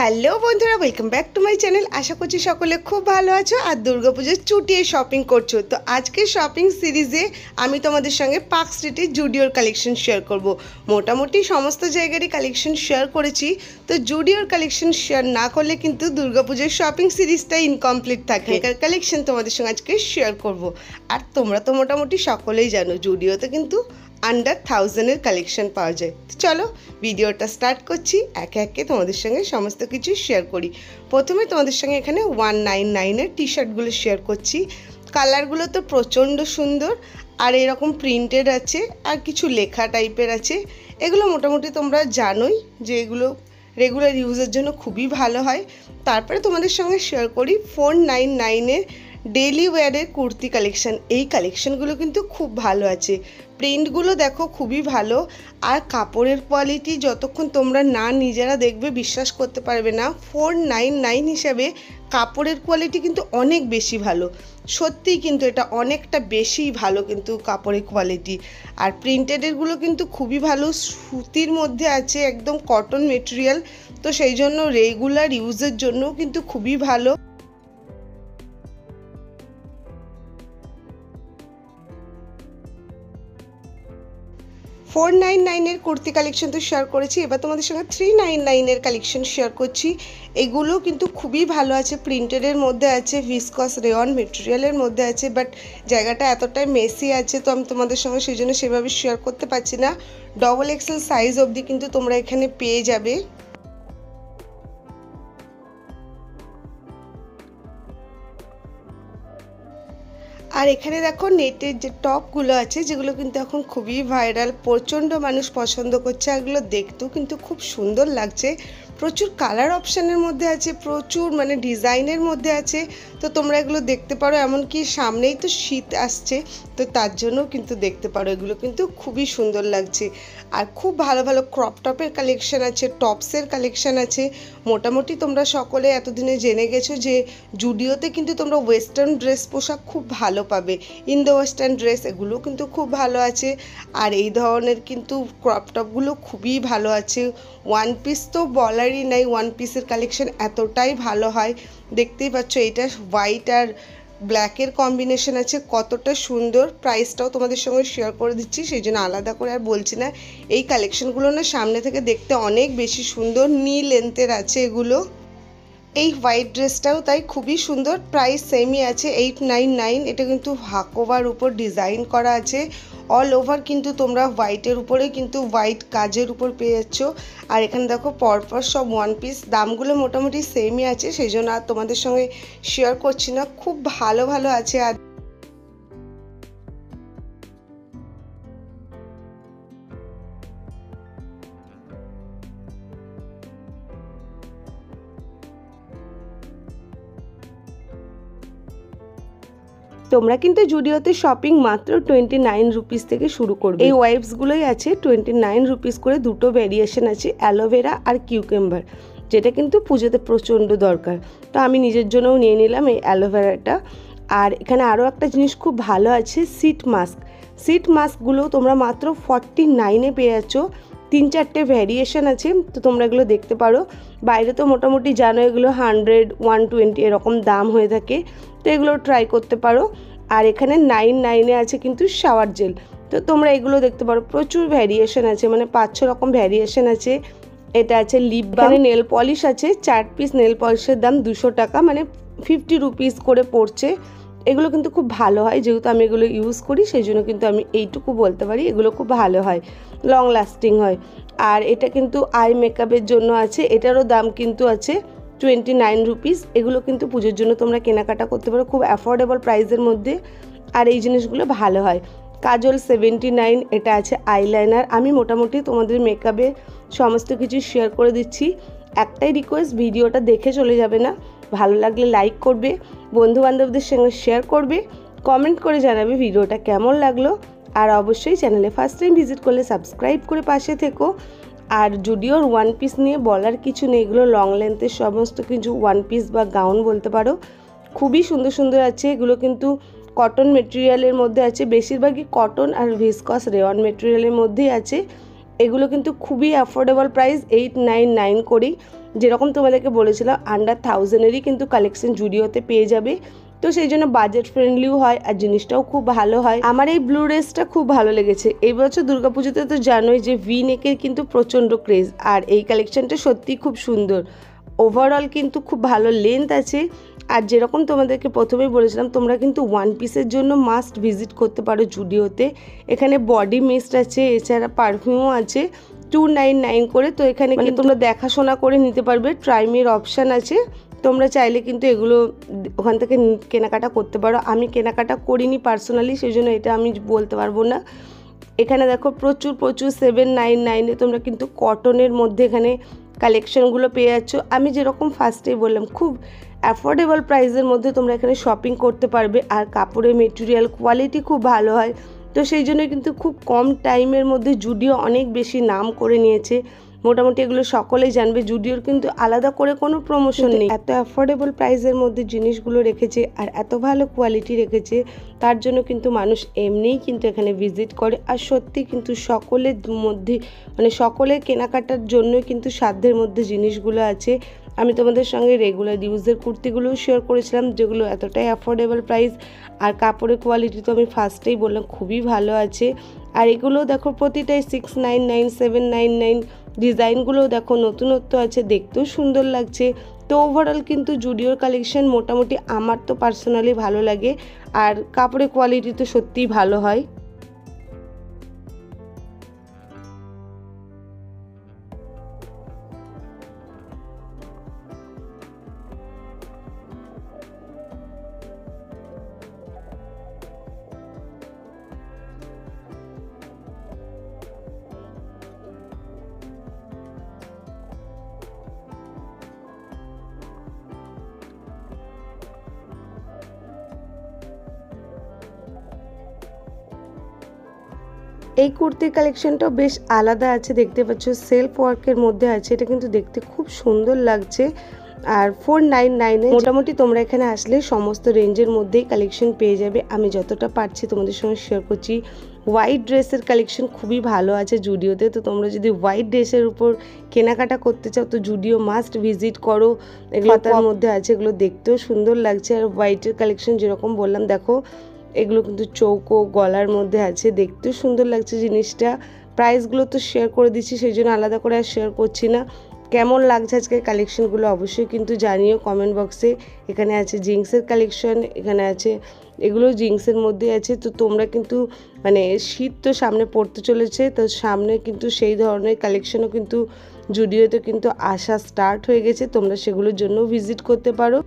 Hello বন্ধুরা, welcome back to my channel. আশা করছি সকলে খুব ভালো আছো আর দুর্গাপুজোর চুটিয়ে শপিং করছো। তো আজকের শপিং সিরিজে আমি তোমাদের সঙ্গে পার্ক স্ট্রিটে জুডিওর কালেকশন শেয়ার করব। মোটামুটি সমস্ত জায়গারই কালেকশন শেয়ার করেছি, তো জুডিওর কালেকশন শেয়ার না করলে কিন্তু দুর্গাপুজোর শপিং সিরিজটা ইনকমপ্লিট থাকে। এটার কালেকশন তোমাদের সঙ্গে আজকে শেয়ার করব। আর তোমরা তো মোটামুটি সকলেই জানো জুডিওতে কিন্তু আন্ডার 1000-এর কালেকশন পাওয়া যায়। তো চলো ভিডিওটা স্টার্ট করছি, একে একে তোমাদের সঙ্গে সমস্ত কিছু শেয়ার করি। প্রথমে তোমাদের সঙ্গে এখানে 199-এর টি শার্টগুলো শেয়ার করছি। কালারগুলো তো প্রচণ্ড সুন্দর, আর এরকম প্রিন্টেড আছে আর কিছু লেখা টাইপের আছে। এগুলো মোটামুটি তোমরা জানোই যে এগুলো রেগুলার ইউজের জন্য খুবই ভালো হয়। তারপরে তোমাদের সঙ্গে শেয়ার করি 499-এর ডেলি ওয়্যারের কুর্তি কালেকশন। এই কালেকশনগুলো কিন্তু খুব ভালো আছে, প্রিন্টগুলো দেখো খুবই ভালো, আর কাপড়ের কোয়ালিটি যতক্ষণ তোমরা না নিজেরা দেখবে বিশ্বাস করতে পারবে না। 499 হিসাবে কাপড়ের কোয়ালিটি কিন্তু অনেক বেশি ভালো, সত্যিই কিন্তু এটা অনেকটা বেশি ভালো কিন্তু কাপড়ের কোয়ালিটি। আর প্রিন্টেডেরগুলো কিন্তু খুবই ভালো, সুতির মধ্যে আছে, একদম কটন মেটেরিয়াল, তো সেই জন্য রেগুলার ইউজের জন্য কিন্তু খুবই ভালো। ফোর 499-এর কুর্তি কালেকশন তো শেয়ার করেছি, এবার তোমাদের সঙ্গে 399-এর কালেকশন শেয়ার করছি। এগুলো কিন্তু খুবই ভালো আছে, প্রিন্টেডের মধ্যে আছে, ভিসকস রেয়ন মেটেরিয়ালের মধ্যে আছে, বাট জায়গাটা এতটাই মেসি আছে তো আমি তোমাদের সঙ্গে সেই জন্য সেভাবে শেয়ার করতে পারছি না। XXL সাইজ অবধি কিন্তু তোমরা এখানে পেয়ে যাবে। আর এখানে দেখো নেটের যে টপগুলো আছে, যেগুলো কিন্তু এখন খুবই ভাইরাল, প্রচণ্ড মানুষ পছন্দ করছে, এগুলো দেখতেও কিন্তু খুব সুন্দর লাগছে। প্রচুর কালার অপশানের মধ্যে আছে, প্রচুর মানে ডিজাইনের মধ্যে আছে, তো তোমরা এগুলো দেখতে পারো। এমনকি সামনেই তো শীত আসছে, তো তার জন্য কিন্তু দেখতে পারো, এগুলো কিন্তু খুবই সুন্দর লাগছে। আর খুব ভালো ভালো ক্রপ টপের কালেকশান আছে, টপসের কালেকশান আছে। মোটামুটি তোমরা সকলে এতদিনে জেনে গেছো যে জুডিওতে কিন্তু তোমরা ওয়েস্টার্ন ড্রেস পোশাক খুব ভালো পাবে, ইন্দো ওয়েস্টার্ন ড্রেস এগুলো কিন্তু খুব ভালো আছে। আর এই ধরনের কিন্তু ক্রপ টপগুলো খুবই ভালো আছে। ওয়ান পিস তো বলারই নাই, ওয়ান পিসের কালেকশন এতটাই ভালো হয়, দেখতেই পাচ্ছ এটা হোয়াইট আর ব্ল্যাকের কম্বিনেশন আছে, কতটা সুন্দর। প্রাইসটাও তোমাদের সঙ্গে শেয়ার করে দিচ্ছি, সেই জন্য আলাদা করে আর বলছি না। এই কালেকশনগুলো না সামনে থেকে দেখতে অনেক বেশি সুন্দর, নি লেন্থের আছে এগুলো। এই হোয়াইট ড্রেসটাও তাই খুবই সুন্দর, প্রাইস সেমই আছে 899। এটা কিন্তু হাকোভার উপর ডিজাইন করা আছে, অল ওভার কিন্তু তোমরা হোয়াইটের উপরে কিন্তু হোয়াইট কাজের উপর পেয়ে যাচ্ছ। আর এখানে দেখো পরপর সব ওয়ান পিস, দামগুলো মোটামুটি সেমই আছে, সেই জন্য আর তোমাদের সঙ্গে শেয়ার করছি না। খুব ভালো ভালো আছে। আর তোমরা কিন্তু জুডিওতে শপিং মাত্র 29 রুপিস থেকে শুরু করবে। এই ওয়াইপসগুলোই আছে 29 রুপিস করে, দুটো ভ্যারিয়েশন আছে, অ্যালোভেরা আর কিউকাম্বার, যেটা কিন্তু পুজোতে প্রচণ্ড দরকার। তো আমি নিজের জন্যও নিয়ে নিলাম এই অ্যালোভেরাটা। আর এখানে আরও একটা জিনিস খুব ভালো আছে, সিট মাস্ক। সিট মাস্কগুলো তোমরা মাত্র 49-এ পেয়ে যাচ্ছ, 3-4টে ভ্যারিয়েশন আছে, তো তোমরা এগুলো দেখতে পারো। বাইরে তো মোটামুটি জানো এগুলো 100, 120 এরকম দাম হয়ে থাকে, তো এগুলো ট্রাই করতে পারো। আর এখানে 99-এ আছে কিন্তু শাওয়ার জেল, তো তোমরা এগুলো দেখতে পারো, প্রচুর ভ্যারিয়েশন আছে, মানে 5-6 রকম ভ্যারিয়েশন আছে। এটা আছে লিপ বাম, নেল পলিশ আছে, 4 পিস নেল পলিশের দাম 200 টাকা, মানে 50 রুপিস করে পড়ছে। এগুলো কিন্তু খুব ভালো হয়, যেহেতু আমি এগুলো ইউজ করি সেই জন্য কিন্তু আমি এইটুকু বলতে পারি, এগুলো খুব ভালো হয়, লং লাস্টিং হয়। আর এটা কিন্তু আই মেকআপের জন্য আছে, এটারও দাম কিন্তু আছে 29 রুপিস। এগুলো কিন্তু পুজোর জন্য তোমরা কেনাকাটা করতে পারো খুব অ্যাফোর্ডেবল প্রাইসের মধ্যে, আর এই জিনিসগুলো ভালো হয়। কাজল 79, এটা আছে আইলাইনার। আমি মোটামুটি তোমাদের মেকআপের সমস্ত কিছু শেয়ার করে দিচ্ছি। একটাই রিকোয়েস্ট, ভিডিওটা দেখে চলে যাবে না, ভালো লাগলে লাইক করবে, বন্ধুবান্ধবদের সঙ্গে শেয়ার করবে, কমেন্ট করে জানাবে ভিডিওটা কেমন লাগলো। আর অবশ্যই চ্যানেলে ফার্স্ট টাইম ভিজিট করলে সাবস্ক্রাইব করে পাশে থেকো। আর জুডিওর ওয়ান পিস নিয়ে বলার কিছু নেই, এগুলো লং লেন্থের সমস্ত কিছু ওয়ান পিস বা গাউন বলতে পারো, খুবই সুন্দর সুন্দর আছে। এগুলো কিন্তু কটন মেটেরিয়ালের মধ্যে আছে, বেশিরভাগই কটন আর ভিসকস রেয়ন মেটেরিয়ালের মধ্যেই আছে। এগুলো কিন্তু খুবই অ্যাফোর্ডেবল প্রাইস, 899 করেই। যেরকম তোমাদেরকে বলেছিলাম আন্ডার 1000-এরই কিন্তু কালেকশন জুডিওতে পেয়ে যাবে। তো সেই জন্য বাজেট ফ্রেন্ডলিও হয় আর জিনিসটাও খুব ভালো হয়। আমার এই ব্লু ড্রেসটা খুব ভালো লেগেছে। এই বছর দুর্গাপুজোতে তো জানোই যে ভি নেকের কিন্তু প্রচণ্ড ক্রেজ, আর এই কালেকশনটা সত্যিই খুব সুন্দর। ওভারঅল কিন্তু খুব ভালো লেন্থ আছে। আর যেরকম তোমাদেরকে প্রথমেই বলেছিলাম, তোমরা কিন্তু ওয়ান পিসের জন্য মাস্ট ভিজিট করতে পারো জুডিওতে। এখানে বডি মিস্ট আছে, এছাড়া পারফিউমও আছে 299 করে। তো এখানে কিন্তু তোমরা দেখাশোনা করে নিতে পারবে, ট্রাইমের অপশান আছে। তোমরা চাইলে কিন্তু এগুলো ওখান থেকে কেনাকাটা করতে পারো। আমি কেনাকাটা করিনি পার্সোনালি, সেই জন্য এটা আমি বলতে পারবো না। এখানে দেখো প্রচুর 799-এ তোমরা কিন্তু কটনের মধ্যে এখানে কালেকশনগুলো পেয়ে যাচ্ছ। আমি যেরকম ফার্স্টেই বললাম, খুব অ্যাফোর্ডেবল প্রাইসের মধ্যে তোমরা এখানে শপিং করতে পারবে। আর কাপড়ের মেটেরিয়াল কোয়ালিটি খুব ভালো হয়। তো সেই জন্য কিন্তু খুব কম টাইমের মধ্যে জুডিও অনেক বেশি নাম করে নিয়েছে। মোটামুটি এগুলো সকলেই জানবে। জুডিওর কিন্তু আলাদা করে কোনো প্রমোশন নেই, এত অ্যাফোর্ডেবল প্রাইসের মধ্যে জিনিসগুলো রেখেছে আর এত ভালো কোয়ালিটি রেখেছে। তার জন্য কিন্তু মানুষ এমনিই কিন্তু এখানে ভিজিট করে। আর সত্যি কিন্তু সকলের মধ্যে মানে সকলের কেনাকাটার জন্যই কিন্তু সাধ্যের মধ্যে জিনিসগুলো আছে। আমি তোমাদের সঙ্গে রেগুলার ইউজের কুর্তিগুলোও শেয়ার করেছিলাম, যেগুলো এতটাই অ্যাফোর্ডেবল প্রাইস। আর কাপড়ের কোয়ালিটি তো আমি ফার্স্টেই বললাম খুবই ভালো আছে। আর এগুলো দেখো প্রতিটাই 699, 799। ডিজাইনগুলোও দেখো নতুনত্ব আছে, দেখতেও সুন্দর লাগছে। তো ওভারঅল কিন্তু জুডিওর কালেকশন মোটামুটি আমার তো পার্সোনালি ভালো লাগে। আর কাপড়ের কোয়ালিটি তো সত্যিই ভালো হয়। এই কুর্তির কালেকশনটাও বেশ আলাদা আছে, দেখতে পাচ্ছ সেলফ ওয়ার্কের মধ্যে আছে। এটা কিন্তু দেখতে খুব সুন্দর লাগছে। আর 499-এ মোটামুটি তোমরা এখানে আসলে সমস্ত রেঞ্জের মধ্যেই কালেকশন পেয়ে যাবে। আমি যতটা পারছি তোমাদের সঙ্গে শেয়ার করছি। হোয়াইট ড্রেসের কালেকশন খুবই ভালো আছে জুডিওতে। তো তোমরা যদি হোয়াইট ড্রেসের উপর কেনাকাটা করতে চাও তো জুডিও মাস্ট ভিজিট করো। এগুলো তার মধ্যে আছে, এগুলো দেখতেও সুন্দর লাগছে। আর হোয়াইটের কালেকশন যেরকম বললাম, দেখো এগুলো কিন্তু চৌকো গলার মধ্যে আছে, দেখতেও সুন্দর লাগছে জিনিসটা। প্রাইসগুলো তো শেয়ার করে দিচ্ছি, সেই জন্য আলাদা করে আর শেয়ার করছি না। কেমন লাগছে আজকের কালেকশনগুলো অবশ্যই কিন্তু জানিও কমেন্ট বক্সে। এখানে আছে জিন্সের কালেকশন, এখানে আছে এগুলো জিন্সের মধ্যে আছে। তো তোমরা কিন্তু মানে শীত তো সামনে পড়তে চলেছে, তো সামনে কিন্তু সেই ধরনের কালেকশনও কিন্তু জুডিওতে কিন্তু আসা স্টার্ট হয়ে গেছে। তোমরা সেগুলোর জন্য ভিজিট করতে পারো।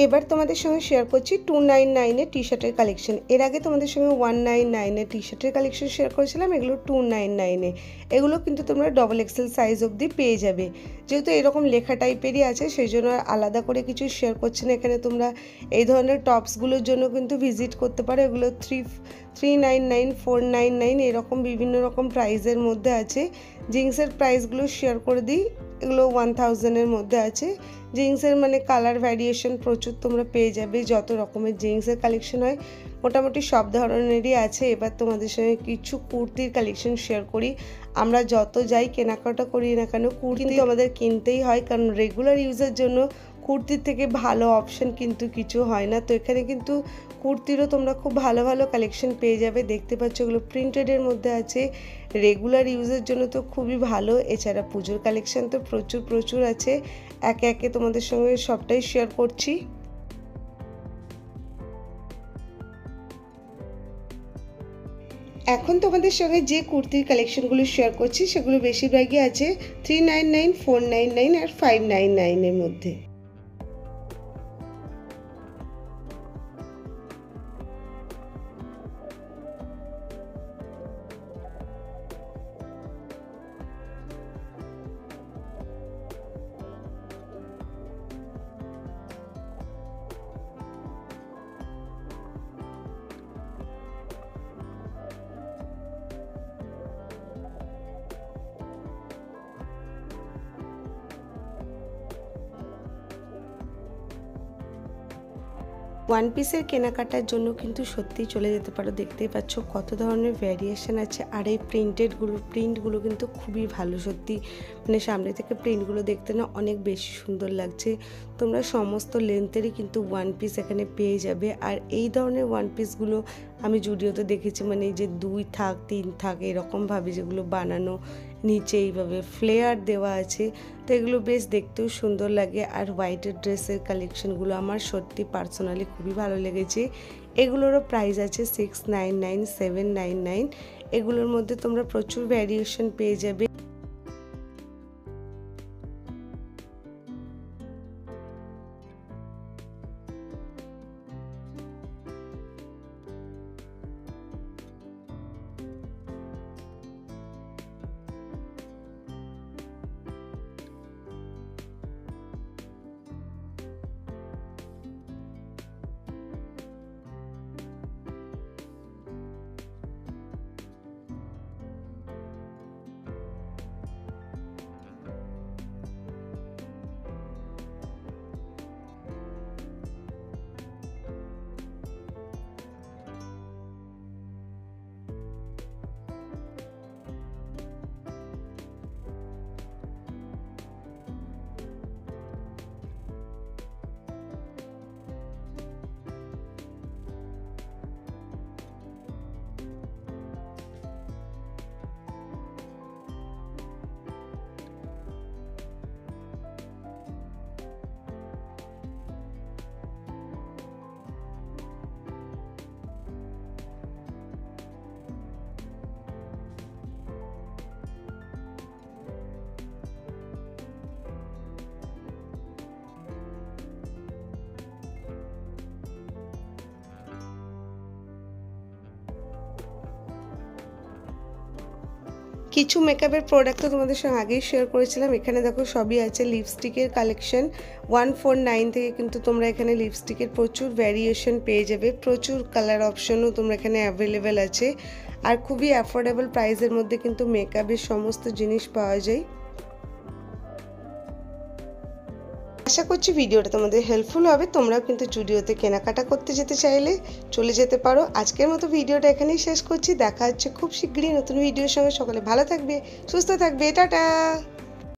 এবার তোমাদের সঙ্গে শেয়ার করছি 299-এর টি শার্টের কালেকশন। এর আগে তোমাদের সঙ্গে 199-এর টি শার্টের কালেকশন শেয়ার করেছিলাম, এগুলো 299-এ। এগুলো কিন্তু তোমরা XXL সাইজ অবধি পেয়ে যাবে। যেহেতু এরকম লেখা টাইপেরই আছে, সেই জন্য আলাদা করে কিছু শেয়ার করছি না। এখানে তোমরা এই ধরনের টপসগুলোর জন্য কিন্তু ভিজিট করতে পারো। এগুলো 399, 499 এরকম বিভিন্ন রকম প্রাইসের মধ্যে আছে। জিন্সের প্রাইসগুলো শেয়ার করে দিই। এগুলো 1000-এর মধ্যে আছে। জিন্সের মানে কালার ভ্যারিয়েশন প্রচুর তোমরা পেয়ে যাবে। যত রকমের জিন্সের কালেকশন হয় মোটামুটি সব ধরনেরই আছে। এবার তোমাদের সঙ্গে কিছু কুর্তির কালেকশন শেয়ার করি। আমরা যত যাই কেনাকাটা করি না কেন, কুর্তি আমাদের কিনতেই হয়, কারণ রেগুলার ইউজের জন্য কুর্তির থেকে ভালো অপশন কিন্তু কিছু হয় না। তো এখানে কিন্তু কুর্তিরও তোমরা খুব ভালো ভালো কালেকশন পেয়ে যাবে। দেখতে পাচ্ছ এগুলো প্রিন্টেডের মধ্যে আছে। রেগুলার ইউজের জন্য তো খুবই ভালো। এছাড়া পুজোর কালেকশন তো প্রচুর আছে। একে একে তোমাদের সঙ্গে সবটাই শেয়ার করছি। এখন তোমাদের সঙ্গে যে কুর্তির কালেকশনগুলো শেয়ার করছি সেগুলো বেশিরভাগই আছে 399, 499 আর 599-এর মধ্যে। ওয়ান পিসের কেনাকাটার জন্য কিন্তু সত্যিই চলে যেতে পারো। দেখতেই পাচ্ছ কত ধরনের ভ্যারিয়েশন আছে। আর এই প্রিন্টগুলো কিন্তু খুবই ভালো সত্যি, মানে সামনে থেকে প্রিন্টগুলো দেখতে না অনেক বেশি সুন্দর লাগছে। তোমরা সমস্ত লেন্থেরই কিন্তু ওয়ান পিস এখানে পেয়ে যাবে। আর এই ধরনের ওয়ান পিসগুলো আমি জুডিওতে দেখেছি, মানে এই যে 2 থাক 3 থাক এরকমভাবে যেগুলো বানানো, নিচে এইভাবে ফ্লেয়ার দেওয়া আছে, তো এগুলো বেশ দেখতেও সুন্দর লাগে। আর হোয়াইটের ড্রেসের কালেকশনগুলো আমার সত্যি পার্সোনালি খুবই ভালো লেগেছে। এগুলোরও প্রাইস আছে 699, 799। এগুলোর মধ্যে তোমরা প্রচুর ভ্যারিয়েশন পেয়ে যাবে। কিছু মেকআপের প্রোডাক্ট তো তোমাদের সঙ্গে আগেই শেয়ার করেছিলাম। এখানে দেখো সবই আছে। লিপস্টিকের কালেকশন 149 থেকে কিন্তু তোমরা এখানে লিপস্টিকের প্রচুর ভ্যারিয়েশন পেয়ে যাবে। প্রচুর কালার অপশনও তোমরা এখানে অ্যাভেলেবেল আছে। আর খুবই অ্যাফোর্ডেবল প্রাইসের মধ্যে কিন্তু মেকআপের সমস্ত জিনিস পাওয়া যায়। আশা করছি ভিডিওটা তোমাদের হেল্পফুল হবে। তোমরাও কিন্তু জুডিওতে কেনাকাটা করতে যেতে চাইলে চলে যেতে পারো। আজকের মতো ভিডিওটা এখানেই শেষ করছি। দেখা হচ্ছে খুব শীঘ্রই নতুন ভিডিওর সঙ্গে। সকলে ভালো থাকবে, সুস্থ থাকবে, টাটা।